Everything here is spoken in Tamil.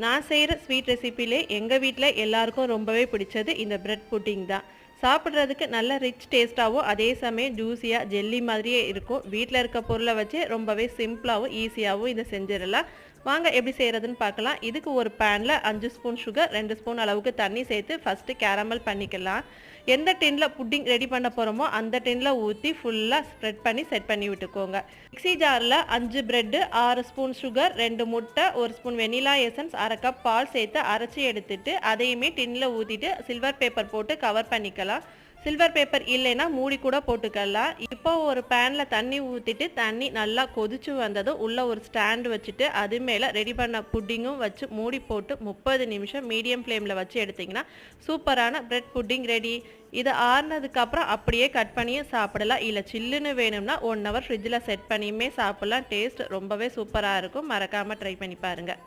நான் செய்கிற ஸ்வீட் ரெசிப்பிலே எங்கள் வீட்டில் எல்லாருக்கும் ரொம்பவே பிடிச்சது இந்த பிரெட் புட்டிங் தான். சாப்பிட்றதுக்கு நல்ல ரிச் டேஸ்ட்டாகவும் அதே சமயம் ஜூஸியாக ஜெல்லி மாதிரியே இருக்கும். வீட்டில் இருக்க பொருளை வச்சு ரொம்பவே சிம்பிளாகவும் ஈஸியாகவும் இதை செஞ்சிடலாம். வாங்க எப்படி செய்கிறதுன்னு பார்க்கலாம். இதுக்கு ஒரு பேனில் 5 ஸ்பூன் சுகர், 2 ஸ்பூன் அளவுக்கு தண்ணி சேர்த்து ஃபஸ்ட்டு கேரமல் பண்ணிக்கலாம். எந்த டின்னில் புட்டிங் ரெடி பண்ண போகிறோமோ அந்த டின்னில் ஊற்றி ஃபுல்லாக ஸ்ப்ரெட் பண்ணி செட் பண்ணி விட்டுக்கோங்க. மிக்ஸி ஜாரில் 5 பிரெட்டு, 6 ஸ்பூன் சுகர், 2 முட்டை, 1 ஸ்பூன் வெனிலா எசன்ஸ், 1/2 கப் பால் சேர்த்து அரைச்சி எடுத்துட்டு அதையுமே டின்னில் ஊற்றிட்டு சில்வர் பேப்பர் போட்டு கவர் பண்ணிக்கலாம். சில்வர் பேப்பர் இல்லைன்னா மூடி கூட போட்டுக்கலாம். இப்போ ஒரு பேனில் தண்ணி ஊற்றிட்டு தண்ணி நல்லா கொதிச்சு வந்ததும் உள்ளே ஒரு ஸ்டாண்டு வச்சுட்டு அது மேலே ரெடி பண்ண புட்டிங்கும் வச்சு மூடி போட்டு 30 நிமிஷம் மீடியம் ஃப்ளேமில் வச்சு எடுத்திங்கன்னா சூப்பரான பிரெட் புட்டிங் ரெடி. இது ஆறுனதுக்கப்புறம் அப்படியே கட் பண்ணியும் சாப்பிடலாம். இல்லை சில்லுன்னு வேணும்னா 1 ஹவர் ஃப்ரிட்ஜில் செட் பண்ணியுமே சாப்பிடலாம். டேஸ்ட் ரொம்பவே சூப்பராக இருக்கும். மறக்காமல் ட்ரை பண்ணி பாருங்கள்.